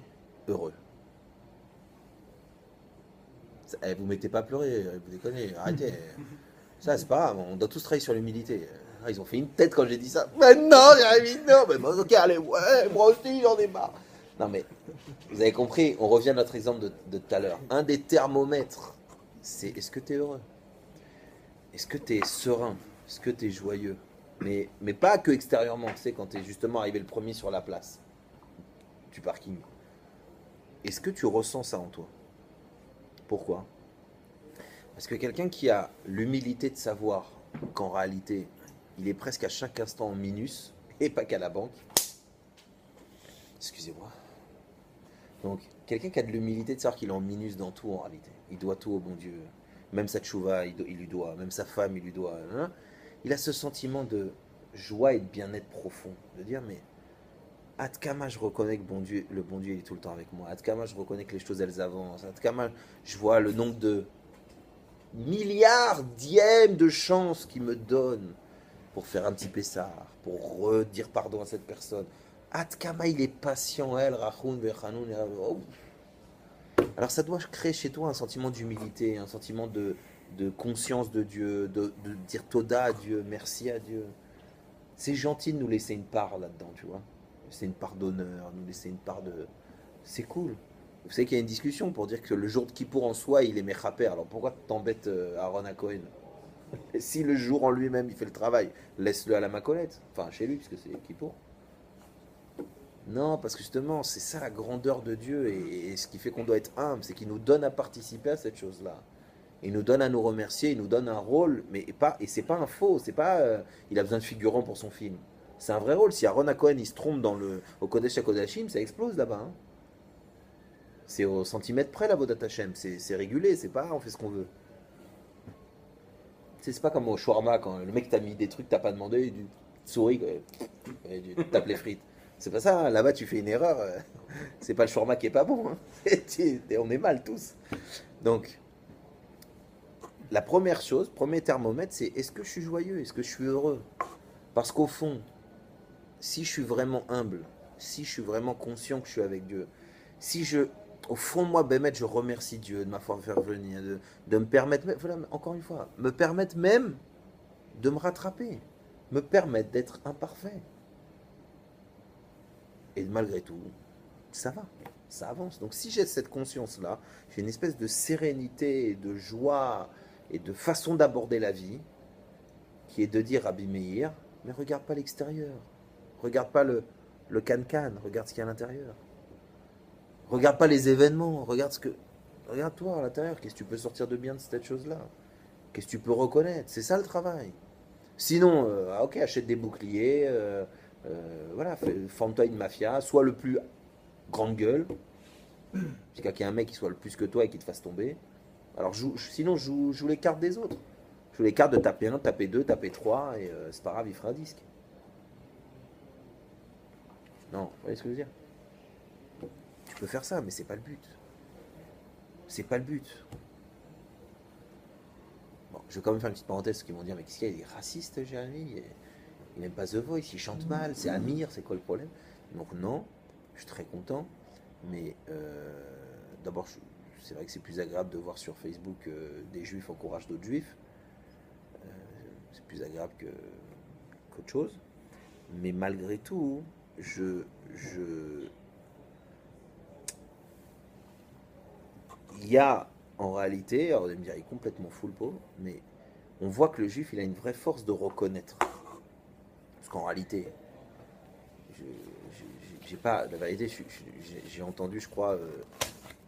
heureux? Vous mettez pas à pleurer, vous déconnez, arrêtez. Ça, c'est pas grave, on doit tous travailler sur l'humilité. Ah, ils ont fait une tête quand j'ai dit ça. Mais non, Jérémy, non, mais bon, ok, allez, ouais, moi aussi, j'en ai marre. Non, mais vous avez compris, on revient à notre exemple de tout à l'heure. Un des thermomètres, c'est est-ce que tu es heureux? Est-ce que tu es serein? Est-ce que tu es joyeux? Mais pas que extérieurement, tu sais, quand tu es justement arrivé le premier sur la place du parking. Est-ce que tu ressens ça en toi? Pourquoi? Parce que quelqu'un qui a l'humilité de savoir qu'en réalité, il est presque à chaque instant en minus, et pas qu'à la banque. Excusez-moi. Donc, quelqu'un qui a de l'humilité de savoir qu'il est en minus dans tout en réalité. Il doit tout au bon Dieu. Même sa tchouva, il lui doit. Même sa femme, il lui doit. Hein. Il a ce sentiment de joie et de bien-être profond. De dire, mais Atkama, je reconnais que le bon Dieu il est tout le temps avec moi. Atkama, je reconnais que les choses, elles avancent. Atkama, je vois le nombre de milliardièmes de chances qu'il me donne pour faire un petit pessard, pour redire pardon à cette personne. Atkama, il est patient, elle, Rachoun, Vechanoun. Alors ça doit créer chez toi un sentiment d'humilité, un sentiment de conscience de Dieu, de dire Toda à Dieu, merci à Dieu. C'est gentil de nous laisser une part là-dedans, tu vois. C'est une part d'honneur, nous laisser une part de... C'est cool. Vous savez qu'il y a une discussion pour dire que le jour de Kippour en soi, il est mechaper. Alors pourquoi t'embêtes Aaron à Cohen? Si le jour en lui-même, il fait le travail, laisse-le à la Macolette. Enfin, chez lui, puisque c'est Kippour. Non, parce que justement, c'est ça la grandeur de Dieu et ce qui fait qu'on doit être humble, c'est qu'il nous donne à participer à cette chose-là. Il nous donne à nous remercier, il nous donne un rôle, et c'est pas un faux, c'est pas il a besoin de figurants pour son film. C'est un vrai rôle. Si Aaron Cohen il se trompe au Kodesh HaKodashim, ça explose là-bas. Hein. C'est au centimètre près la Vodat Hashem, c'est régulé, c'est pas on fait ce qu'on veut. C'est pas comme au shawarma quand le mec t'a mis des trucs t'as pas demandé, et tu souris, et tu tapes les frites. C'est pas ça, hein. Là-bas tu fais une erreur, c'est pas le shawarma qui est pas bon. Hein. On est mal tous. Donc, la première chose, premier thermomètre, c'est est-ce que je suis joyeux, est-ce que je suis heureux? Parce qu'au fond, si je suis vraiment humble, si je suis vraiment conscient que je suis avec Dieu, si au fond de moi, Bémet, je remercie Dieu de m'avoir fait venir, de me permettre, voilà, encore une fois, me permettre même de me rattraper, me permettre d'être imparfait. Et malgré tout, ça va, ça avance. Donc si j'ai cette conscience-là, j'ai une espèce de sérénité, de joie et de façon d'aborder la vie, qui est de dire à Rabbi Meir, mais regarde pas l'extérieur, regarde pas le can-can, regarde ce qu'il y a à l'intérieur. Regarde pas les événements, regarde toi à l'intérieur, qu'est-ce que tu peux sortir de bien de cette chose-là? Qu'est-ce que tu peux reconnaître? C'est ça le travail. Sinon, ok, achète des boucliers, voilà, forme-toi une mafia, sois le plus grande gueule, jusqu'à qu'il y ait un mec qui soit le plus que toi et qui te fasse tomber. Alors sinon, joue les cartes des autres. Joue les cartes de taper 1, taper 2, taper 3, et c'est pas grave, il fera un disque. Non, vous voyez ce que je veux dire? Tu peux faire ça, mais c'est pas le but. C'est pas le but. Bon, je vais quand même faire une petite parenthèse, parce qu'ils vont dire, mais qu'est-ce qu'il y a, il est raciste, Jérémy? il n'aime pas The Voice, il chante mal, c'est Amir, c'est quoi le problème? Donc non, je suis très content, mais d'abord, c'est vrai que c'est plus agréable de voir sur Facebook des juifs encouragent d'autres juifs. C'est plus agréable qu'autre chose. Mais malgré tout, il y a en réalité, alors vous allez me dire, il est complètement fou le pauvre, mais on voit que le juif, il a une vraie force de reconnaître. Parce qu'en réalité, j'ai pas, la vérité, j'ai entendu, je crois,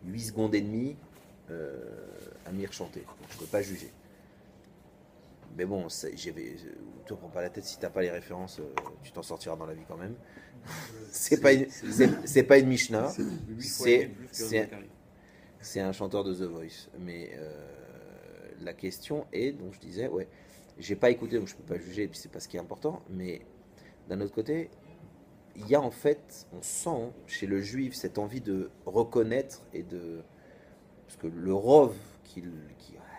8 secondes et demie Amir chanter. Donc je ne peux pas juger. Mais bon, tu ne prends pas la tête si tu n'as pas les références, tu t'en sortiras dans la vie quand même. C'est pas une Mishnah, c'est un chanteur de The Voice. Mais la question est, donc je disais, ouais, j'ai pas écouté, donc je peux pas juger, et puis c'est pas ce qui est important. Mais d'un autre côté, il y a en fait, on sent chez le juif cette envie de reconnaître et de, parce que le rov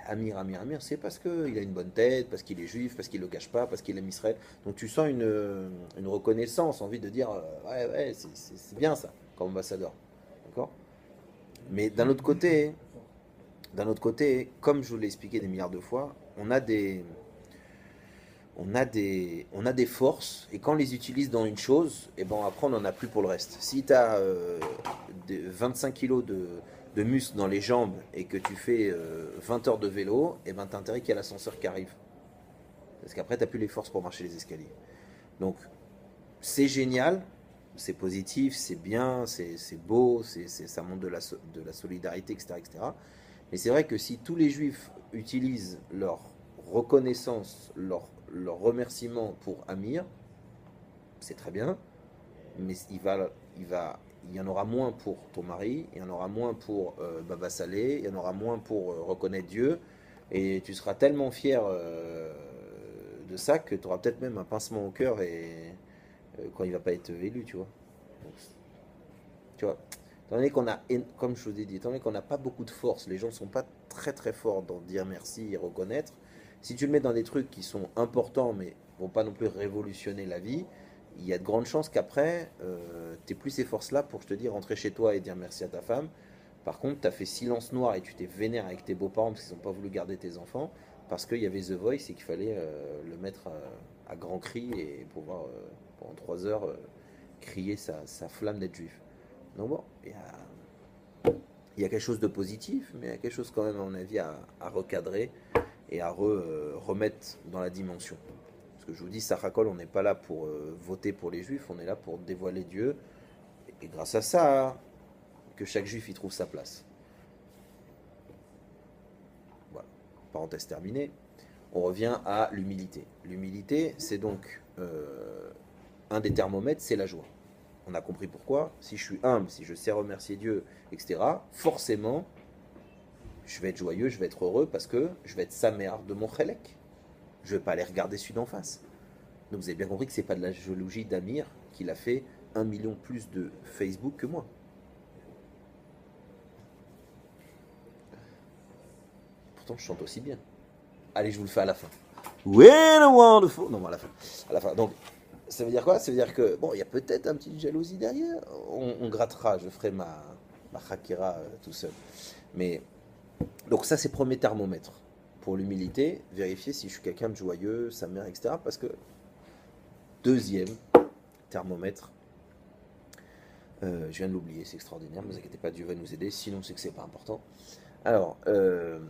Amir, c'est parce qu'il a une bonne tête, parce qu'il est juif, parce qu'il ne le cache pas, parce qu'il aime Israël. Donc tu sens une reconnaissance, envie de dire ouais, c'est bien ça, comme ambassadeur. D'accord. Mais d'un autre côté, comme je vous l'ai expliqué des milliards de fois, on a des forces, et quand on les utilise dans une chose, et ben après on n'en a plus pour le reste. Si tu as 25 kilos de muscles dans les jambes et que tu fais 20 heures de vélo, et ben tu as intérêt qu'il y ait l'ascenseur qui arrive. Parce qu'après tu n'as plus les forces pour marcher les escaliers. Donc c'est génial, c'est positif, c'est bien, c'est beau, ça montre de la solidarité, etc., etc. Mais c'est vrai que si tous les juifs utilisent leur reconnaissance, leur remerciement pour Amir, c'est très bien, mais il y en aura moins pour ton mari, il y en aura moins pour Baba Salé, il y en aura moins pour reconnaître Dieu, et tu seras tellement fier de ça que tu auras peut-être même un pincement au cœur et quand il va pas être élu, tu vois. Donc, tu vois, étant donné qu'on a, comme je vous ai dit, étant donné qu'on n'a pas beaucoup de force, les gens ne sont pas très très forts dans dire merci et reconnaître. Si tu le mets dans des trucs qui sont importants mais vont pas non plus révolutionner la vie, il y a de grandes chances qu'après, tu n'aies plus ces forces-là pour, je te dis, rentrer chez toi et dire merci à ta femme. Par contre, tu as fait silence noir et tu t'es vénère avec tes beaux-parents parce qu'ils n'ont pas voulu garder tes enfants, parce qu'il y avait The Voice et qu'il fallait le mettre à grands cris et pouvoir, pendant 3 heures, crier sa flamme d'être juif. Donc bon, il y a quelque chose de positif, mais il y a quelque chose quand même, à mon avis, à recadrer et à remettre dans la dimension. Parce que je vous dis, Sachakol, on n'est pas là pour voter pour les juifs, on est là pour dévoiler Dieu. Et grâce à ça, que chaque juif y trouve sa place. Voilà, parenthèse terminée. On revient à l'humilité. L'humilité, c'est donc un des thermomètres, c'est la joie. On a compris pourquoi. Si je suis humble, si je sais remercier Dieu, etc., forcément, je vais être joyeux, je vais être heureux parce que je vais être sa mère de mon chélek. Je ne vais pas aller regarder celui d'en face. Donc vous avez bien compris que ce n'est pas de la géologie d'Amir qu'il a fait 1 million plus de Facebook que moi. Pourtant, je chante aussi bien. Allez, je vous le fais à la fin. When a wonderful... Non, à la fin. À la fin. Donc, ça veut dire quoi? Ça veut dire que, bon, il y a peut-être un petit jalousie derrière. On grattera, je ferai ma hakira tout seul. Mais, donc ça, c'est premier thermomètre. Pour l'humilité, vérifier si je suis quelqu'un de joyeux, sa mère, etc. Parce que, deuxième thermomètre, je viens de l'oublier, c'est extraordinaire, ne vous inquiétez pas, Dieu va nous aider, sinon c'est que c'est pas important. Alors,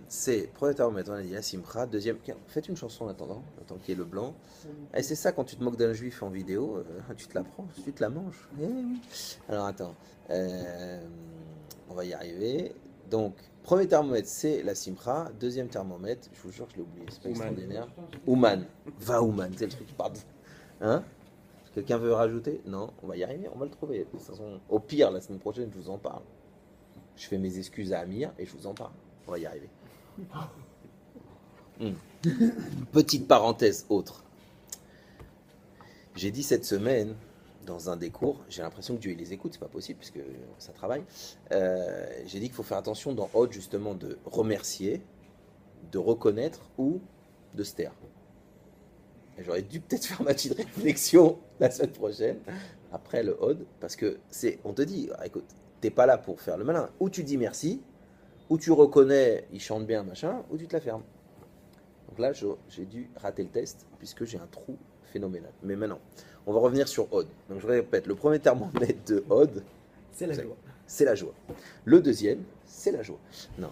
c'est premier thermomètre, on a dit la simcha, deuxième, faites une chanson en attendant qu'il y ait le blanc. Et c'est ça, quand tu te moques d'un juif en vidéo, tu te la prends, tu te la manges. Eh oui. Alors attends, on va y arriver. Donc, premier thermomètre, c'est la simcha. Deuxième thermomètre, je vous jure que je l'ai oublié, c'est pas extraordinaire. Ouman. Va Ouman, c'est le truc, pardon. Hein? Quelqu'un veut rajouter? Non, on va y arriver, on va le trouver. De toute façon, au pire, la semaine prochaine, je vous en parle. Je fais mes excuses à Amir et je vous en parle. On va y arriver. Petite parenthèse autre. J'ai dit cette semaine, dans un des cours, j'ai l'impression que Dieu il les écoute, c'est pas possible puisque ça travaille. J'ai dit qu'il faut faire attention dans Hod justement de remercier, de reconnaître ou de se taire. Et j'aurais dû peut-être faire ma petite réflexion la semaine prochaine, après le Hod, parce que on te dit, ah, écoute, t'es pas là pour faire le malin. Ou tu dis merci, ou tu reconnais, il chante bien, machin, ou tu te la fermes. Donc là, j'ai dû rater le test, puisque j'ai un trou phénoménal. Mais maintenant, on va revenir sur Hod. Donc je répète, le premier thermomètre de Hod, C'est la joie. c'est la joie. Le deuxième, c'est la joie. Non.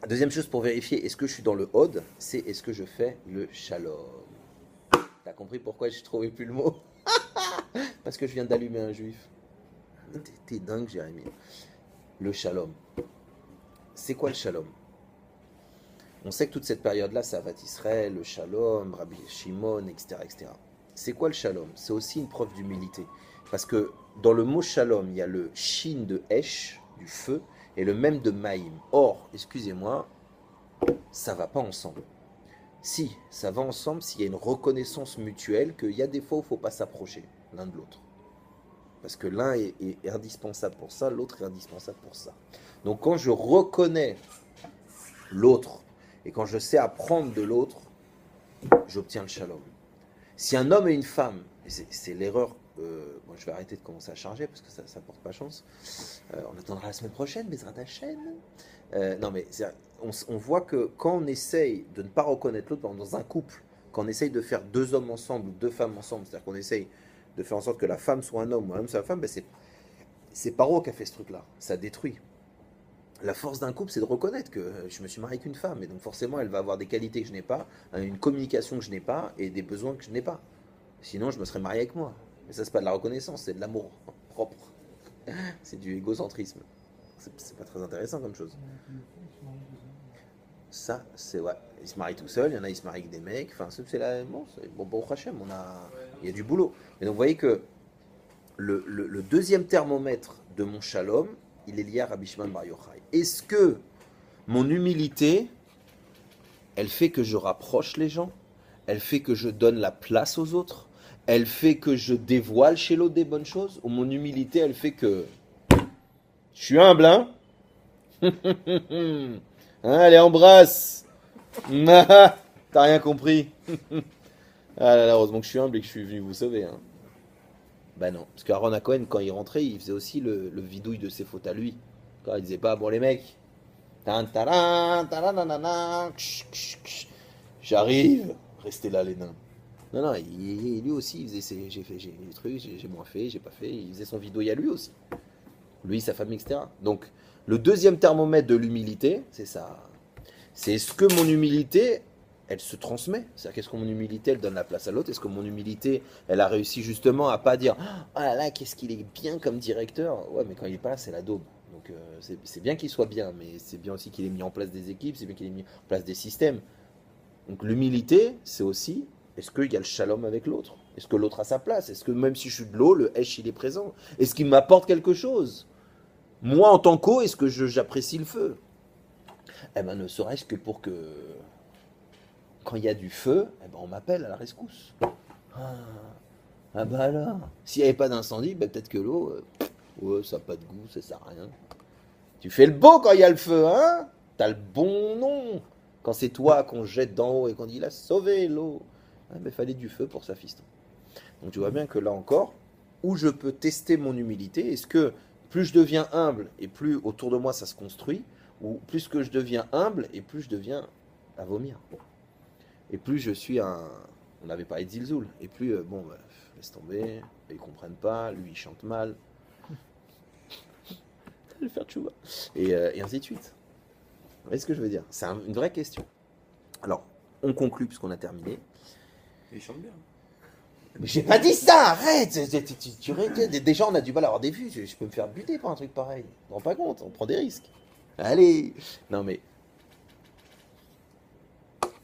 Deuxième chose pour vérifier, est-ce que je suis dans le Hod, c'est est-ce que je fais le Shalom. T'as compris pourquoi je trouvais plus le mot? Parce que je viens d'allumer un juif. T'es dingue, Jérémie. Le Shalom. C'est quoi le Shalom? On sait que toute cette période-là, ça va Israël, le Shalom, Rabbi Shimon, etc., etc. C'est quoi le Shalom? C'est aussi une preuve d'humilité. Parce que dans le mot Shalom, il y a le Shin de Esh, du feu, et le même de Maïm. Or, excusez-moi, ça ne va pas ensemble. Si, ça va ensemble s'il y a une reconnaissance mutuelle qu'il y a des fois où il ne faut pas s'approcher l'un de l'autre. Parce que l'un est indispensable pour ça, l'autre est indispensable pour ça. Donc quand je reconnais l'autre, et quand je sais apprendre de l'autre, j'obtiens le Shalom. Si un homme et une femme, et c'est l'erreur, bon, je vais arrêter de commencer à charger parce que ça ne porte pas chance. On attendra la semaine prochaine, Bezrat Hashem. Non, mais on voit que quand on essaye de ne pas reconnaître l'autre, dans un couple, quand on essaye de faire deux hommes ensemble ou deux femmes ensemble, c'est-à-dire qu'on essaye de faire en sorte que la femme soit un homme ou un homme soit une femme, ben c'est Paro qui a fait ce truc-là. Ça détruit. La force d'un couple, c'est de reconnaître que je me suis marié avec une femme, et donc forcément, elle va avoir des qualités que je n'ai pas, une communication que je n'ai pas, et des besoins que je n'ai pas. Sinon, je me serais marié avec moi. Mais ça, c'est pas de la reconnaissance, c'est de l'amour propre. C'est du égocentrisme. C'est pas très intéressant comme chose. Ça, c'est ouais. Ils se marient tout seuls, il y en a, ils se marient avec des mecs. Enfin, c'est la. Bon, Hachem, il y a du boulot. Mais donc, vous voyez que le deuxième thermomètre de mon shalom, il est lié à Rabbi Shimon Bar Yochai. Est-ce que mon humilité, elle fait que je rapproche les gens? Elle fait que je donne la place aux autres? Elle fait que je dévoile chez l'autre des bonnes choses? Ou mon humilité, elle fait que je suis humble, hein? Hein, allez, embrasse! T'as rien compris? Ah là là, heureusement que je suis humble et que je suis venu vous sauver, hein. Ben non, parce qu'Aaron à Cohen, quand il rentrait, il faisait aussi le vidouille de ses fautes à lui. Quand il disait pas, bon les mecs, j'arrive, restez là les nains. Non, non, lui aussi, il faisait j'ai des trucs, j'ai moins fait, j'ai pas fait, il faisait son vidouille à lui aussi. Lui, sa famille, etc. Donc, le deuxième thermomètre de l'humilité, c'est ça. C'est est-ce que mon humilité, elle se transmet? C'est-à-dire qu'est-ce que mon humilité, elle donne la place à l'autre? Est-ce que mon humilité, elle a réussi justement à pas dire « Oh là là, qu'est-ce qu'il est bien comme directeur ?» Ouais, mais quand il est pas là, c'est la daube. Donc c'est bien qu'il soit bien, mais c'est bien aussi qu'il ait mis en place des équipes, c'est bien qu'il ait mis en place des systèmes. Donc l'humilité, c'est aussi, est-ce qu'il y a le shalom avec l'autre? Est-ce que l'autre a sa place? Est-ce que même si je suis de l'eau, le hesh, il est présent? Est-ce qu'il m'apporte quelque chose? Moi, en tant qu'eau, est-ce que j'apprécie le feu? Eh ben, ne serait-ce que pour que, quand il y a du feu, eh ben, on m'appelle à la rescousse. Ah bah là, s'il n'y avait pas d'incendie, ben, peut-être que l'eau, ouais, ça n'a pas de goût, ça sert à rien. Tu fais le beau quand il y a le feu, hein? T'as le bon nom. Quand c'est toi qu'on jette d'en haut et qu'on dit, il a sauvé l'eau. Ah, ben, fallait du feu pour ça, fiston. Donc tu vois bien que là encore, où je peux tester mon humilité, est-ce que plus je deviens humble et plus autour de moi ça se construit, ou plus que je deviens humble et plus je deviens à vomir. Et plus je suis un... On avait parlé de Zilzoul. Et plus, bon, bah, laisse tomber, ils comprennent pas, lui il chante mal. Je vais faire tchouba. Et ainsi de suite. Vous voyez ce que je veux dire? C'est une vraie question. Alors, on conclut puisqu'on a terminé. Il chante bien. Mais j'ai pas dit ça, arrête! Déjà, on a du mal à avoir des vues. Je peux me faire buter pour un truc pareil. On ne rend pas compte, on prend des risques. Allez! Non, mais.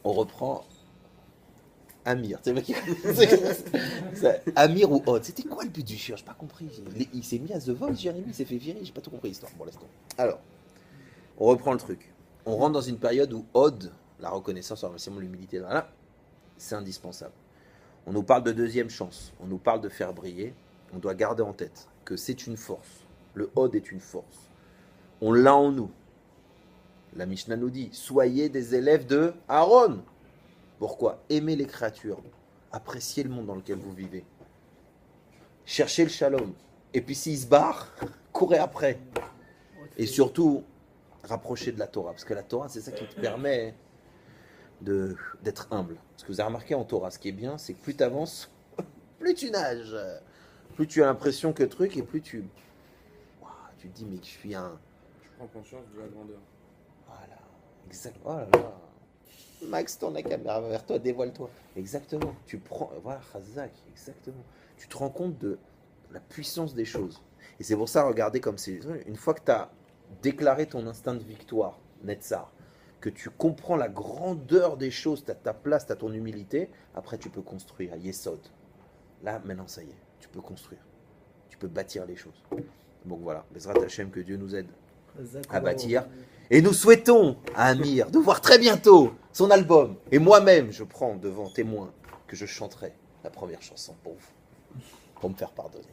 On reprend Amir. Amir ou Hod. C'était quoi le but du chien? J'ai pas compris. Il s'est mis à The Voice, Jérémy, il s'est fait virer. J'ai pas tout compris l'histoire. Bon, laisse tomber. Alors, on reprend le truc. On rentre dans une période où Hod, la reconnaissance, le remerciement, l'humilité, là, c'est indispensable. On nous parle de deuxième chance, on nous parle de faire briller. On doit garder en tête que c'est une force. Le Hod est une force. On l'a en nous. La Mishnah nous dit, soyez des élèves de Aaron. Pourquoi? Aimer les créatures, apprécier le monde dans lequel vous vivez, chercher le shalom. Et puis s'il se barre, courez après. Et surtout, rapprocher de la Torah. Parce que la Torah, c'est ça qui te permet d'être humble. Parce que vous avez remarqué en Torah, ce qui est bien, c'est que plus tu avances, plus tu nages. Plus tu as l'impression que truc, et plus tu... Ouah, tu te dis, mais je suis un... Je prends conscience de la grandeur. Voilà, exactement. Oh là là. Max, tourne la caméra vers toi, dévoile-toi. Exactement. Tu prends... Voilà, Chazak, exactement. Tu te rends compte de la puissance des choses. Et c'est pour ça, regardez comme c'est... Une fois que tu as déclaré ton instinct de victoire, Netzar, que tu comprends la grandeur des choses, tu as ta place, tu as ton humilité, après tu peux construire à Yesod. Là, maintenant, ça y est, tu peux construire. Tu peux bâtir les choses. Donc voilà, Bezrat Hashem, que Dieu nous aide à bâtir. Et nous souhaitons à Amir de voir très bientôt son album. Et moi-même, je prends devant témoin que je chanterai la première chanson pour vous, pour me faire pardonner.